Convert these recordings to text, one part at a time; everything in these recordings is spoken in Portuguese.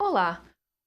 Olá!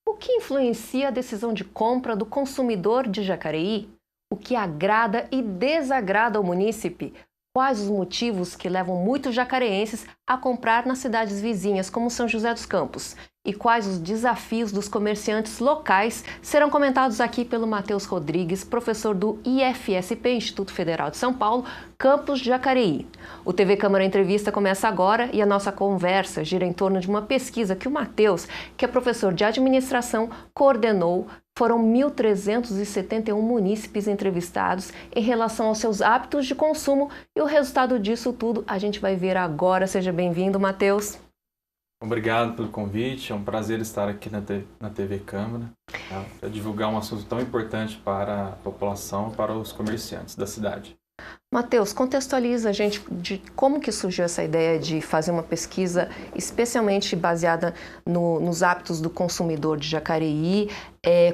O que influencia a decisão de compra do consumidor de Jacareí? O que agrada e desagrada ao munícipe? Quais os motivos que levam muitos jacareenses a comprar nas cidades vizinhas, como São José dos Campos? E quais os desafios dos comerciantes locais serão comentados aqui pelo Matheus Rodrigues, professor do IFSP, Instituto Federal de São Paulo, campus Jacareí. O TV Câmara Entrevista começa agora e a nossa conversa gira em torno de uma pesquisa que o Matheus, que é professor de administração, coordenou. Foram 1.371 munícipes entrevistados em relação aos seus hábitos de consumo e o resultado disso tudo a gente vai ver agora. Seja bem-vindo, Matheus. Obrigado pelo convite, é um prazer estar aqui na TV Câmara para divulgar um assunto tão importante para a população, para os comerciantes da cidade. Matheus, contextualiza a gente de como que surgiu essa ideia de fazer uma pesquisa especialmente baseada nos hábitos do consumidor de Jacareí,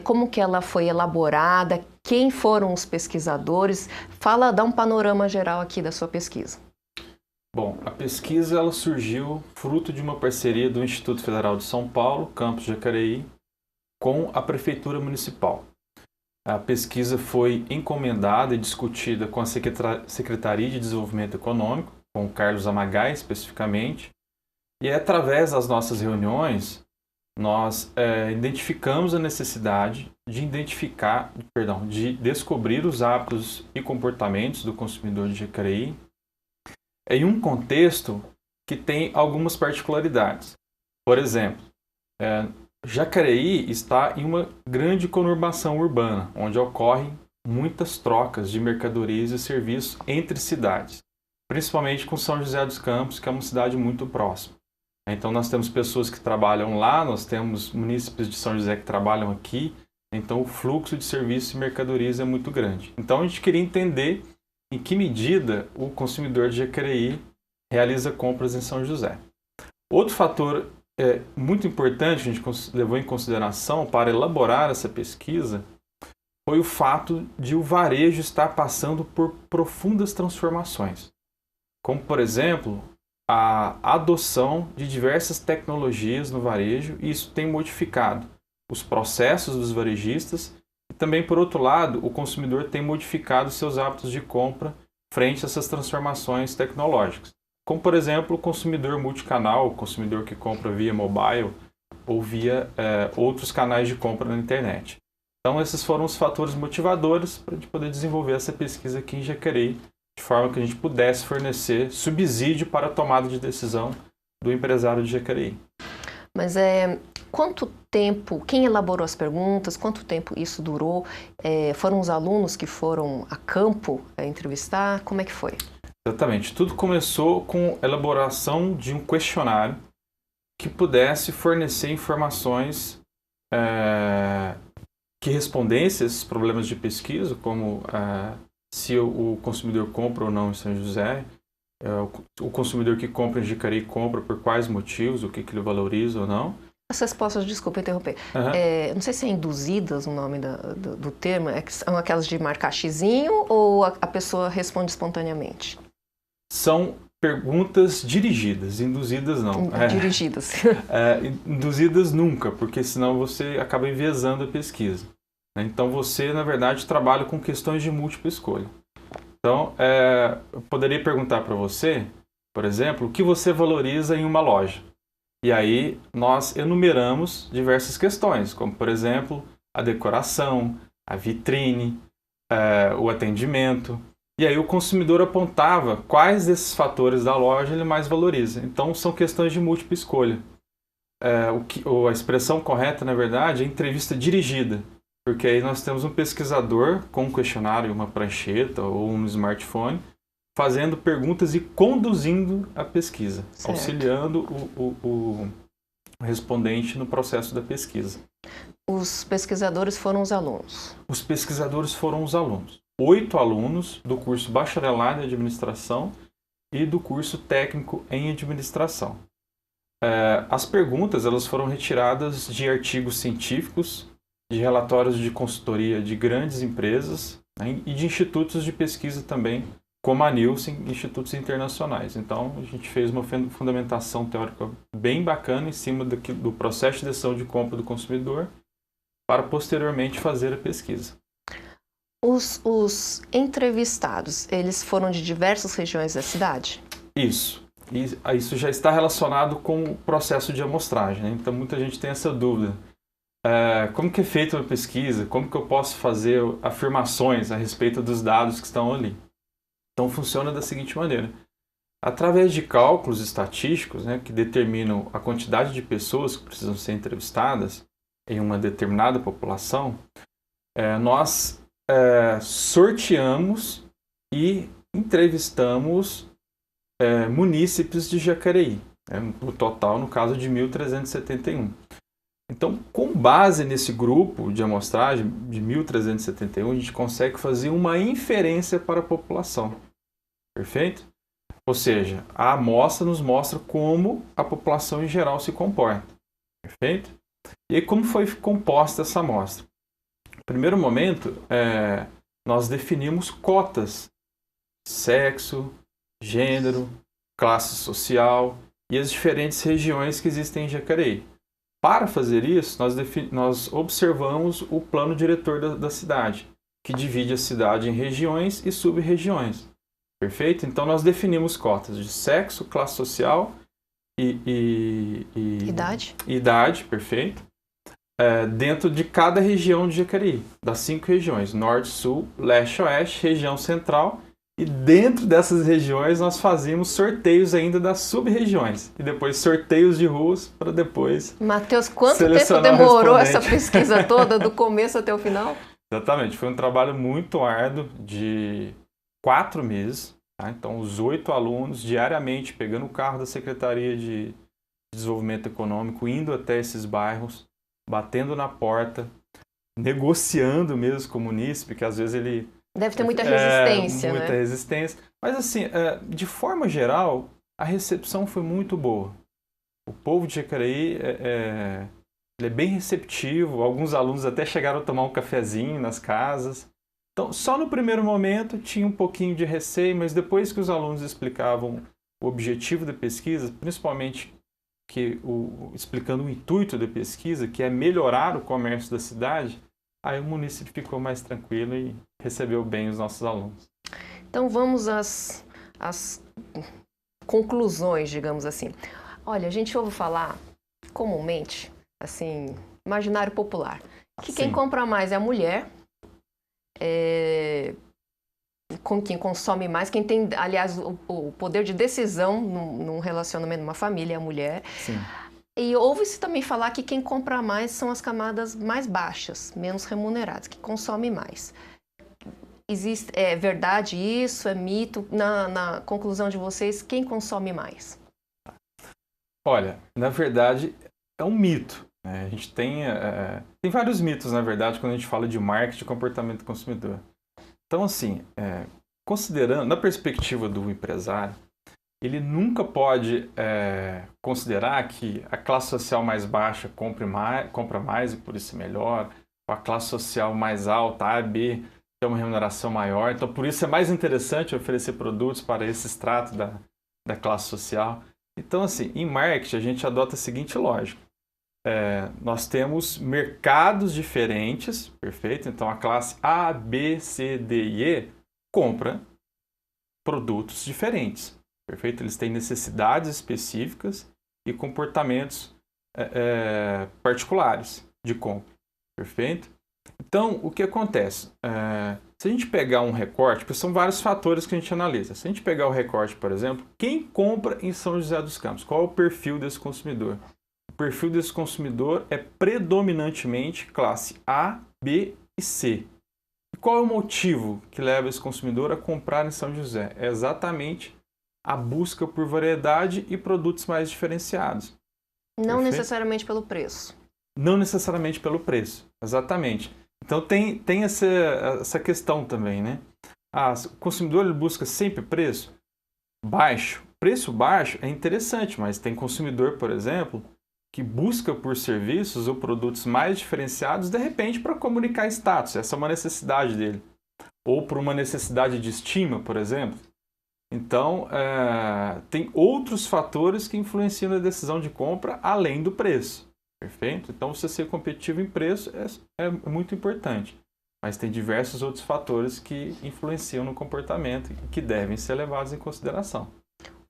como que ela foi elaborada, quem foram os pesquisadores, dá um panorama geral aqui da sua pesquisa. Bom, a pesquisa ela surgiu fruto de uma parceria do Instituto Federal de São Paulo, campus Jacareí, com a Prefeitura Municipal. A pesquisa foi encomendada e discutida com a Secretaria de Desenvolvimento Econômico, com o Carlos Amagai especificamente, e através das nossas reuniões, nós identificamos a necessidade de descobrir os hábitos e comportamentos do consumidor de Jacareí em um contexto que tem algumas particularidades. Por exemplo, Jacareí está em uma grande conurbação urbana, onde ocorrem muitas trocas de mercadorias e serviços entre cidades, principalmente com São José dos Campos, que é uma cidade muito próxima. Então nós temos pessoas que trabalham lá, nós temos munícipes de São José que trabalham aqui, então o fluxo de serviços e mercadorias é muito grande. Então a gente queria entender em que medida o consumidor de Jacareí realiza compras em São José. Outro fator muito importante que a gente levou em consideração para elaborar essa pesquisa foi o fato de o varejo estar passando por profundas transformações, como, por exemplo, a adoção de diversas tecnologias no varejo, e isso tem modificado os processos dos varejistas. E também, por outro lado, o consumidor tem modificado seus hábitos de compra frente a essas transformações tecnológicas. Como, por exemplo, o consumidor multicanal, o consumidor que compra via mobile ou via outros canais de compra na internet. Então, esses foram os fatores motivadores para a gente poder desenvolver essa pesquisa aqui em Jacareí, de forma que a gente pudesse fornecer subsídio para a tomada de decisão do empresário de Jacareí. Mas quanto tempo, quem elaborou as perguntas, quanto tempo isso durou? Foram os alunos que foram a campo entrevistar? Como é que foi? Exatamente. Tudo começou com a elaboração de um questionário que pudesse fornecer informações que respondessem esses problemas de pesquisa, como se o consumidor compra ou não em São José, o consumidor que compra em Jacareí compra por quais motivos, o que ele valoriza ou não. As respostas, desculpa interromper, não sei se é induzidas o nome do termo, são aquelas de marcar xizinho ou a pessoa responde espontaneamente? São perguntas dirigidas, induzidas não. Dirigidas. Induzidas nunca, porque senão você acaba enviesando a pesquisa. Então você, na verdade, trabalha com questões de múltipla escolha. Então, eu poderia perguntar para você, por exemplo, o que você valoriza em uma loja. E aí nós enumeramos diversas questões, como, por exemplo, a decoração, a vitrine, o atendimento. E aí o consumidor apontava quais desses fatores da loja ele mais valoriza. Então, são questões de múltipla escolha. A expressão correta, na verdade, é entrevista dirigida. Porque aí nós temos um pesquisador com um questionário, uma prancheta ou um smartphone, fazendo perguntas e conduzindo a pesquisa, certo, auxiliando o respondente no processo da pesquisa. Os pesquisadores foram os alunos? Os pesquisadores foram os alunos. 8 alunos do curso Bacharelado em Administração e do curso Técnico em Administração. As perguntas elas foram retiradas de artigos científicos, de relatórios de consultoria de grandes empresas, né, e de institutos de pesquisa também como a Nielsen, institutos internacionais. Então, a gente fez uma fundamentação teórica bem bacana em cima do processo de decisão de compra do consumidor para posteriormente fazer a pesquisa. Os entrevistados, eles foram de diversas regiões da cidade? Isso. E isso já está relacionado com o processo de amostragem, né? Então, muita gente tem essa dúvida. Como que é feita uma pesquisa? Como que eu posso fazer afirmações a respeito dos dados que estão ali? Então, funciona da seguinte maneira. Através de cálculos estatísticos, né, que determinam a quantidade de pessoas que precisam ser entrevistadas em uma determinada população, nós sorteamos e entrevistamos munícipes de Jacareí, o total, no caso, de 1.371. Então, com base nesse grupo de amostragem de 1.371, a gente consegue fazer uma inferência para a população. Perfeito? Ou seja, a amostra nos mostra como a população em geral se comporta. Perfeito? E aí, como foi composta essa amostra? No primeiro momento, nós definimos cotas: sexo, gênero, classe social e as diferentes regiões que existem em Jacareí. Para fazer isso, nós observamos o plano diretor da cidade, que divide a cidade em regiões e sub-regiões. Perfeito? Então, nós definimos cotas de sexo, classe social e idade, perfeito, dentro de cada região de Jacareí, das 5 regiões: Norte, Sul, Leste, Oeste, região Central. E dentro dessas regiões nós fazíamos sorteios ainda das sub-regiões. E depois sorteios de ruas para depois Matheus, quanto tempo demorou essa pesquisa toda, do começo até o final? Exatamente, foi um trabalho muito árduo de 4 meses. Tá? Então, os 8 alunos diariamente pegando o carro da Secretaria de Desenvolvimento Econômico, indo até esses bairros, batendo na porta, negociando mesmo com o munícipe, que às vezes ele... Deve ter muita resistência, muita resistência. Mas assim, de forma geral, a recepção foi muito boa. O povo de Jacareí ele é bem receptivo. Alguns alunos até chegaram a tomar um cafezinho nas casas. Então, só no primeiro momento tinha um pouquinho de receio, mas depois que os alunos explicavam o objetivo da pesquisa, principalmente explicando o intuito da pesquisa, que é melhorar o comércio da cidade, aí o município ficou mais tranquilo e recebeu bem os nossos alunos. Então vamos às conclusões, digamos assim. Olha, a gente ouve falar comumente, assim, imaginário popular, que quem compra mais é a mulher, com quem consome mais, quem tem, aliás, o poder de decisão num relacionamento, numa família, é a mulher. Sim. E ouve-se também falar que quem compra mais são as camadas mais baixas, menos remuneradas, que consomem mais. É verdade isso? É mito? Na conclusão de vocês, quem consome mais? Olha, na verdade, é um mito. Né? A gente tem vários mitos, na verdade, quando a gente fala de marketing e comportamento do consumidor. Então, assim, considerando, na perspectiva do empresário, ele nunca pode considerar que a classe social mais baixa compra mais e por isso é melhor, ou a classe social mais alta, A, B, tem uma remuneração maior. Então, por isso é mais interessante oferecer produtos para esse extrato da classe social. Então, assim, em marketing, a gente adota a seguinte lógica. Nós temos mercados diferentes, perfeito? Então, a classe A, B, C, D e E compra produtos diferentes. Perfeito? Eles têm necessidades específicas e comportamentos particulares de compra. Perfeito? Então, o que acontece? Se a gente pegar um recorte, porque são vários fatores que a gente analisa. Se a gente pegar o recorte, por exemplo, quem compra em São José dos Campos? Qual é o perfil desse consumidor? O perfil desse consumidor é predominantemente classe A, B e C. E qual é o motivo que leva esse consumidor a comprar em São José? É exatamente a busca por variedade e produtos mais diferenciados. Não necessariamente pelo preço. Não necessariamente pelo preço, exatamente. Então tem essa questão também, né? O consumidor ele busca sempre preço baixo. Preço baixo é interessante, mas tem consumidor, por exemplo, que busca por serviços ou produtos mais diferenciados, de repente, para comunicar status. Essa é uma necessidade dele. Ou por uma necessidade de estima, por exemplo. Então, tem outros fatores que influenciam na decisão de compra além do preço. Perfeito? Então, você ser competitivo em preço é muito importante. Mas tem diversos outros fatores que influenciam no comportamento e que devem ser levados em consideração.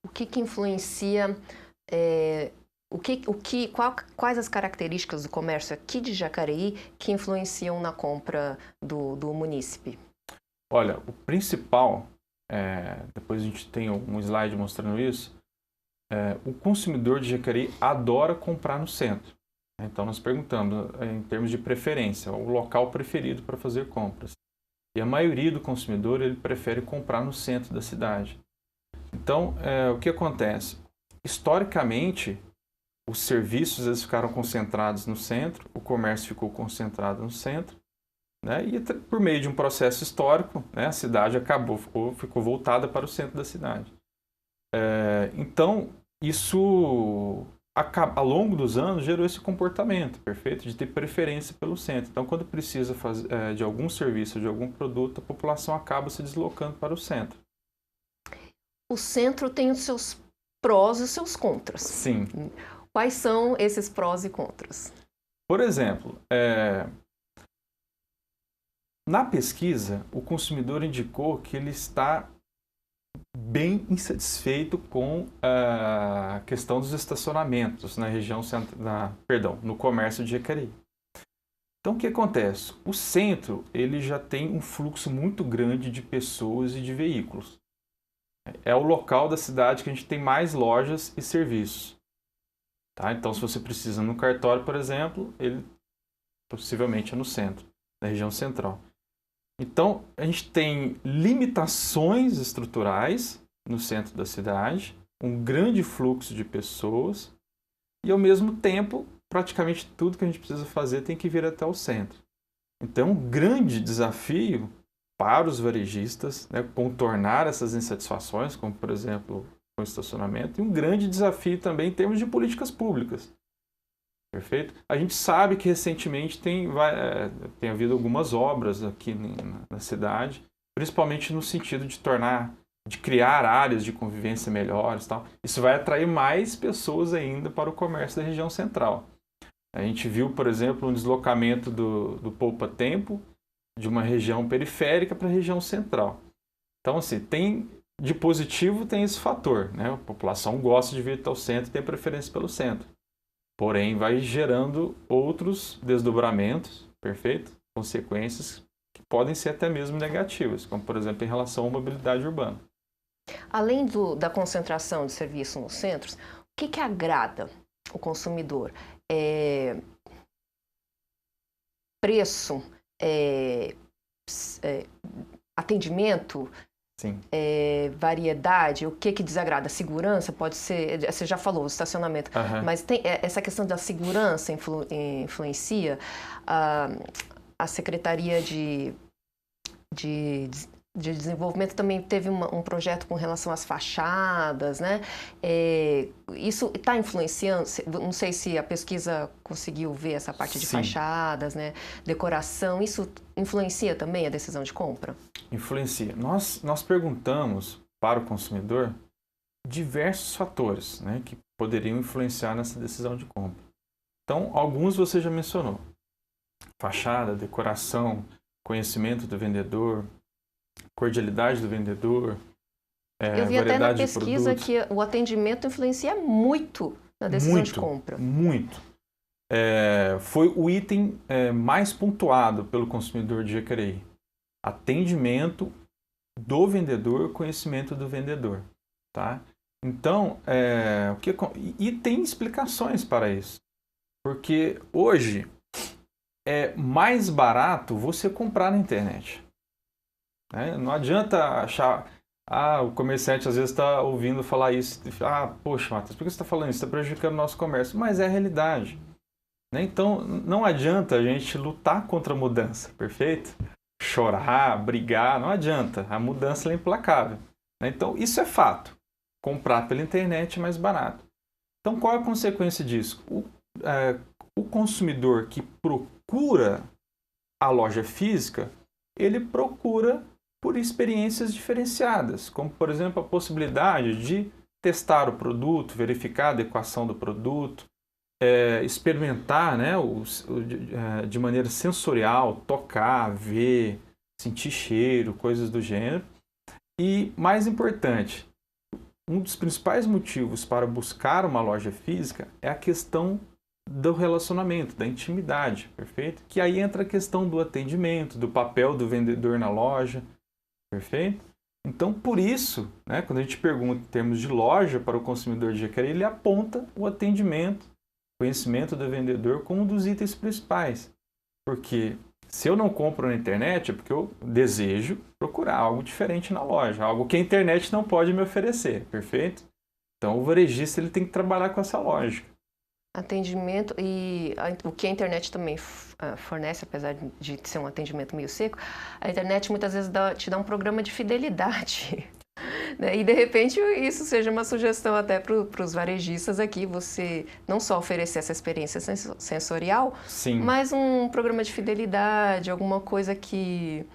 O que influencia, quais as características do comércio aqui de Jacareí que influenciam na compra do munícipe? Olha, o principal, depois a gente tem um slide mostrando isso, o consumidor de Jacareí adora comprar no centro. Então, nós perguntamos, em termos de preferência, o local preferido para fazer compras. E a maioria do consumidor, ele prefere comprar no centro da cidade. Então, o que acontece? Historicamente, os serviços eles ficaram concentrados no centro, o comércio ficou concentrado no centro, né? E por meio de um processo histórico, né, a cidade ficou voltada para o centro da cidade. Então, isso ao longo dos anos gerou esse comportamento, perfeito? De ter preferência pelo centro. Então, quando precisa de algum serviço, de algum produto, a população acaba se deslocando para o centro. O centro tem os seus prós e os seus contras. Sim. Quais são esses prós e contras? Por exemplo, na pesquisa, o consumidor indicou que ele está bem insatisfeito com a questão dos estacionamentos na região no comércio de Jacareí. Então, o que acontece? O centro ele já tem um fluxo muito grande de pessoas e de veículos. É o local da cidade que a gente tem mais lojas e serviços. Tá? Então, se você precisa no cartório, por exemplo, ele possivelmente é no centro, na região central. Então, a gente tem limitações estruturais no centro da cidade, um grande fluxo de pessoas e, ao mesmo tempo, praticamente tudo que a gente precisa fazer tem que vir até o centro. Então, um grande desafio para os varejistas, né, contornar essas insatisfações, como, por exemplo, com o estacionamento, e um grande desafio também em termos de políticas públicas. Perfeito? A gente sabe que recentemente tem havido algumas obras aqui na cidade, principalmente no sentido de criar áreas de convivência melhores, tal. Isso vai atrair mais pessoas ainda para o comércio da região central. A gente viu, por exemplo, um deslocamento do poupa-tempo de uma região periférica para a região central. Então, assim, de positivo tem esse fator, né? A população gosta de vir até o centro e tem preferência pelo centro. Porém, vai gerando outros desdobramentos, perfeito? Consequências que podem ser até mesmo negativas, como, por exemplo, em relação à mobilidade urbana. Além da concentração de serviços nos centros, o que agrada o consumidor? Preço, atendimento, Sim. Variedade, o que desagrada? Segurança, pode ser, você já falou, estacionamento, mas tem essa questão da segurança influencia. A Secretaria de Desenvolvimento também teve um projeto com relação às fachadas, né? Isso está influenciando, não sei se a pesquisa conseguiu ver essa parte de Sim. fachadas, né? Decoração, isso influencia também a decisão de compra? Influencia. Nós perguntamos para o consumidor diversos fatores, né, que poderiam influenciar nessa decisão de compra. Então, alguns você já mencionou. Fachada, decoração, conhecimento do vendedor, cordialidade do vendedor, eu vi até na pesquisa que o atendimento influencia muito na decisão de compra. Muito. Foi o item mais pontuado pelo consumidor de Jacareí. Atendimento do vendedor, conhecimento do vendedor. Tá? Então, e tem explicações para isso. Porque hoje é mais barato você comprar na internet. Não adianta achar... o comerciante às vezes está ouvindo falar isso. Poxa, Matheus, por que você está falando isso? Está prejudicando o nosso comércio. Mas é a realidade. Então, não adianta a gente lutar contra a mudança, perfeito? Chorar, brigar, não adianta. A mudança é implacável. Então, isso é fato. Comprar pela internet é mais barato. Então, qual é a consequência disso? O consumidor que procura a loja física, ele procura por experiências diferenciadas, como, por exemplo, a possibilidade de testar o produto, verificar a adequação do produto, experimentar, né, de maneira sensorial, tocar, ver, sentir cheiro, coisas do gênero. E, mais importante, um dos principais motivos para buscar uma loja física é a questão do relacionamento, da intimidade, perfeito? Que aí entra a questão do atendimento, do papel do vendedor na loja, perfeito? Então, por isso, né, quando a gente pergunta em termos de loja para o consumidor de Jacareí, ele aponta o atendimento, conhecimento do vendedor como um dos itens principais. Porque se eu não compro na internet é porque eu desejo procurar algo diferente na loja, algo que a internet não pode me oferecer, perfeito? Então, o varejista ele tem que trabalhar com essa lógica. Atendimento e o que a internet também fornece, apesar de ser um atendimento meio seco, a internet muitas vezes te dá um programa de fidelidade. Né? E de repente isso seja uma sugestão até para os varejistas aqui, você não só oferecer essa experiência sensorial, Sim. mas um programa de fidelidade, alguma coisa que,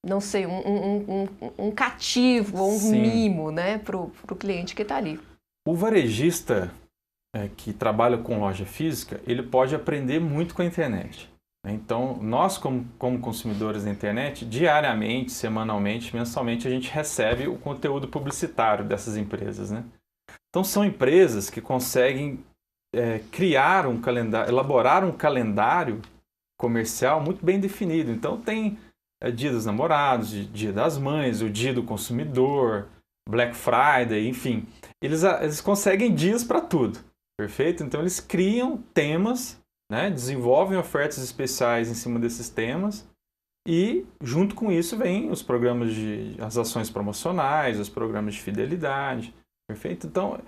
não sei, um cativo ou um Sim. mimo, né, para o cliente que está ali. O varejista que trabalha com loja física, ele pode aprender muito com a internet. Então, nós como consumidores da internet, diariamente, semanalmente, mensalmente, a gente recebe o conteúdo publicitário dessas empresas, né? Então, são empresas que conseguem criar um calendário, elaborar um calendário comercial muito bem definido. Então, tem Dia dos Namorados, Dia das Mães, o Dia do Consumidor, Black Friday, enfim. Eles conseguem dias para tudo, perfeito? Então, eles criam temas, né, desenvolvem ofertas especiais em cima desses temas e, junto com isso, vem os programas as ações promocionais, os programas de fidelidade, perfeito? Então,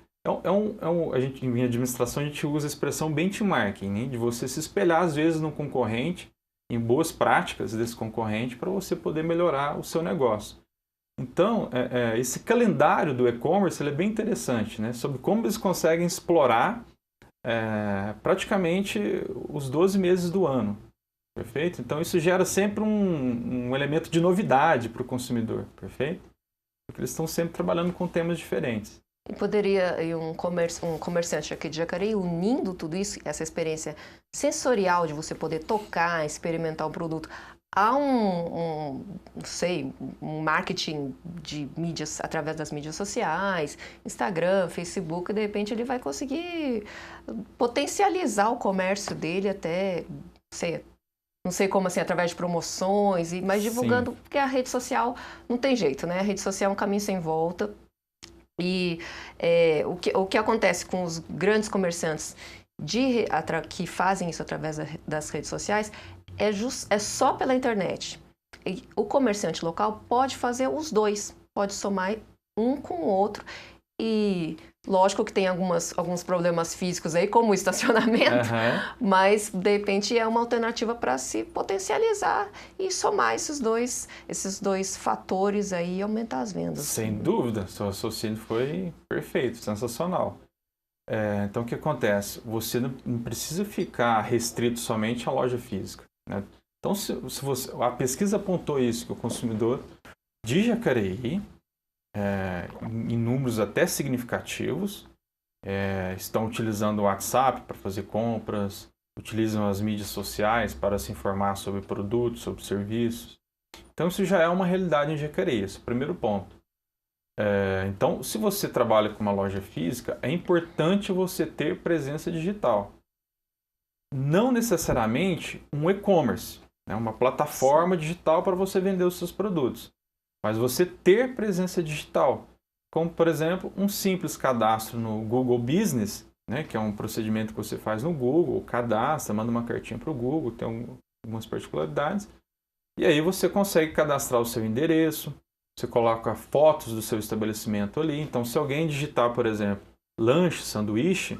a gente, em administração, a gente usa a expressão benchmarking, né, de você se espelhar, às vezes, no concorrente, em boas práticas desse concorrente, para você poder melhorar o seu negócio. Então, esse calendário do e-commerce ele é bem interessante, né, sobre como eles conseguem explorar praticamente os 12 meses do ano, perfeito? Então isso gera sempre um elemento de novidade para o consumidor, perfeito? Porque eles estão sempre trabalhando com temas diferentes. E poderia um comerciante aqui de Jacareí, unindo tudo isso, essa experiência sensorial de você poder tocar, experimentar o produto, há não sei, um marketing de mídias através das mídias sociais, Instagram, Facebook, e de repente ele vai conseguir potencializar o comércio dele até, não sei como assim, através de promoções, mas divulgando, Sim. porque a rede social não tem jeito, né? A rede social é um caminho sem volta. E o que acontece com os grandes comerciantes que fazem isso através das redes sociais é só pela internet. E o comerciante local pode fazer os dois, pode somar um com o outro. E lógico que tem alguns problemas físicos aí, como o estacionamento, mas de repente é uma alternativa para se potencializar e somar esses dois fatores aí e aumentar as vendas. Sem dúvida, seu raciocínio foi perfeito, sensacional. Então o que acontece? Você não precisa ficar restrito somente à loja física, né? Então a pesquisa apontou isso, que o consumidor de Jacareí, em números até significativos, estão utilizando o WhatsApp para fazer compras, utilizam as mídias sociais para se informar sobre produtos, sobre serviços. Então isso já é uma realidade em Jacareí, esse é o primeiro ponto. Então, se você trabalha com uma loja física, é importante você ter presença digital. Não necessariamente um e-commerce, né, uma plataforma digital para você vender os seus produtos. Mas você ter presença digital, como, por exemplo, um simples cadastro no Google Business, né, que é um procedimento que você faz no Google, cadastra, manda uma cartinha para o Google, tem algumas particularidades, e aí você consegue cadastrar o seu endereço, você coloca fotos do seu estabelecimento ali. Então, se alguém digitar, por exemplo, lanche, sanduíche,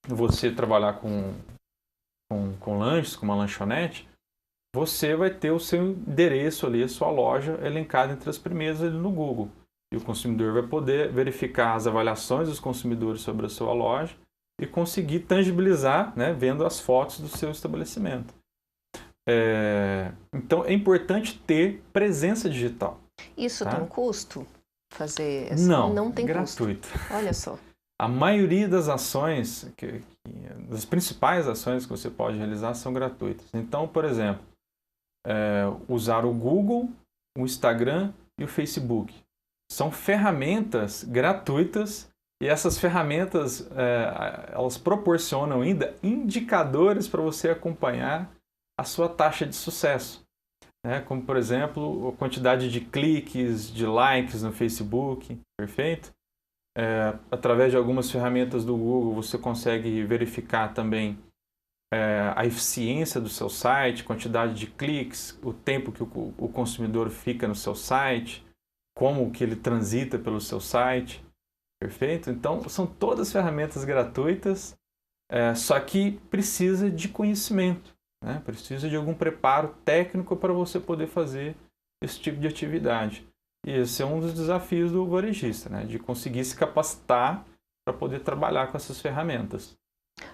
você trabalhar com lanches, com uma lanchonete, você vai ter o seu endereço ali, a sua loja elencada entre as primeiras ali no Google. E o consumidor vai poder verificar as avaliações dos consumidores sobre a sua loja e conseguir tangibilizar, né, vendo as fotos do seu estabelecimento. Então, é importante ter presença digital. Isso tá? tem um custo? Fazer Não tem gratuito. custo. Olha só. A maioria das ações, das principais ações que você pode realizar são gratuitas. Então, por exemplo, usar o Google, o Instagram e o Facebook. São ferramentas gratuitas e essas ferramentas elas proporcionam ainda indicadores para você acompanhar a sua taxa de sucesso. Né? Como, por exemplo, a quantidade de cliques, de likes no Facebook, perfeito? Através de algumas ferramentas do Google, você consegue verificar também a eficiência do seu site, quantidade de cliques, o tempo que o consumidor fica no seu site, como que ele transita pelo seu site, perfeito? Então, são todas ferramentas gratuitas, só que precisa de conhecimento, né? Precisa de algum preparo técnico para você poder fazer esse tipo de atividade. E esse é um dos desafios do varejista, né? De conseguir se capacitar para poder trabalhar com essas ferramentas.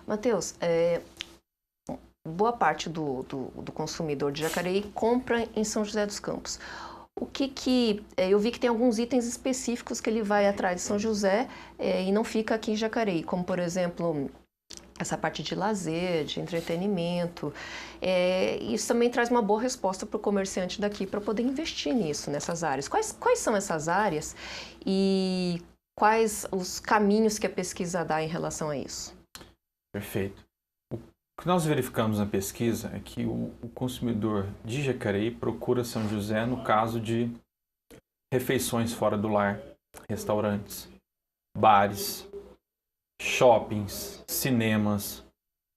Matheus, boa parte do consumidor de Jacareí compra em São José dos Campos. Eu vi que tem alguns itens específicos que ele vai atrás de São José e não fica aqui em Jacareí, como por exemplo essa parte de lazer, de entretenimento. Isso também traz uma boa resposta para o comerciante daqui para poder investir nisso, nessas áreas. Quais são essas áreas e quais os caminhos que a pesquisa dá em relação a isso? Perfeito. O que nós verificamos na pesquisa é que o consumidor de Jacareí procura São José no caso de refeições fora do lar, restaurantes, bares, shoppings, cinemas,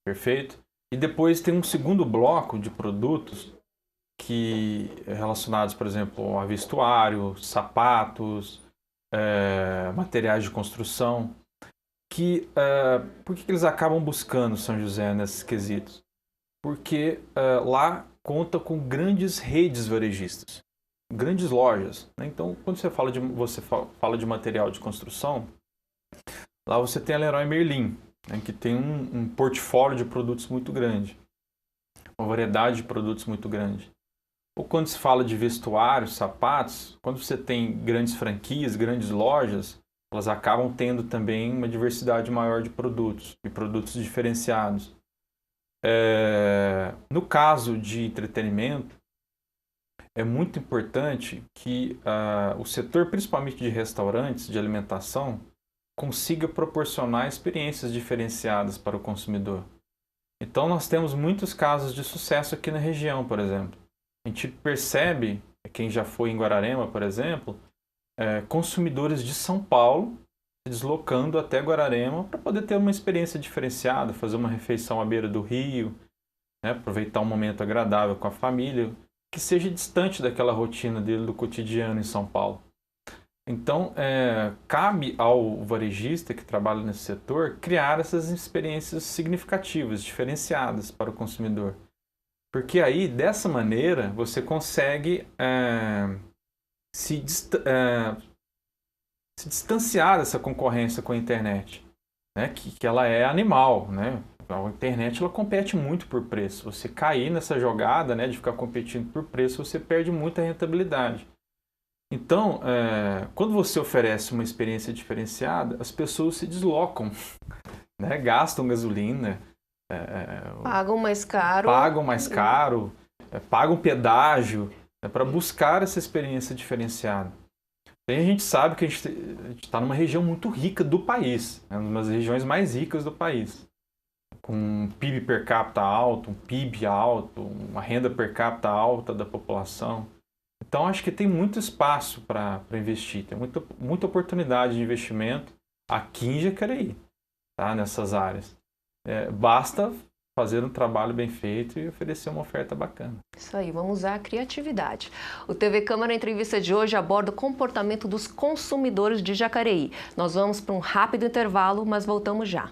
perfeito? E depois tem um segundo bloco de produtos que relacionados, por exemplo, a vestuário, sapatos, materiais de construção, por que eles acabam buscando São José nesses quesitos? Porque lá conta com grandes redes varejistas, grandes lojas, né? Então, quando você fala de material de construção, lá você tem a Leroy Merlin, né, que tem um portfólio de produtos muito grande, uma variedade de produtos muito grande. Ou quando se fala de vestuário, sapatos, quando você tem grandes franquias, grandes lojas, elas acabam tendo também uma diversidade maior de produtos diferenciados. No caso de entretenimento, é muito importante que o setor, principalmente de restaurantes, de alimentação, consiga proporcionar experiências diferenciadas para o consumidor. Então, nós temos muitos casos de sucesso aqui na região, por exemplo. A gente percebe, quem já foi em Guararema, por exemplo, consumidores de São Paulo se deslocando até Guararema para poder ter uma experiência diferenciada, fazer uma refeição à beira do rio, né, aproveitar um momento agradável com a família, que seja distante daquela rotina dele do cotidiano em São Paulo. Então, cabe ao varejista que trabalha nesse setor criar essas experiências significativas, diferenciadas para o consumidor. Porque aí, dessa maneira, você consegue se distanciar dessa concorrência com a internet, né? Que ela é animal, né? A internet ela compete muito por preço. Você cair nessa jogada, né, de ficar competindo por preço, você perde muita rentabilidade. Então, quando você oferece uma experiência diferenciada, as pessoas se deslocam, né? Gastam gasolina, pagam mais caro, pagam pedágio, né, para buscar essa experiência diferenciada. E a gente sabe que a gente está numa região muito rica do país, né, uma das regiões mais ricas do país, com um PIB per capita alto, um PIB alto, uma renda per capita alta da população. Então, acho que tem muito espaço para investir, tem muita oportunidade de investimento aqui em Jacareí, tá? Nessas áreas. Basta fazer um trabalho bem feito e oferecer uma oferta bacana. Isso aí, vamos usar a criatividade. O TV Câmara Entrevista de hoje aborda o comportamento dos consumidores de Jacareí. Nós vamos para um rápido intervalo, mas voltamos já.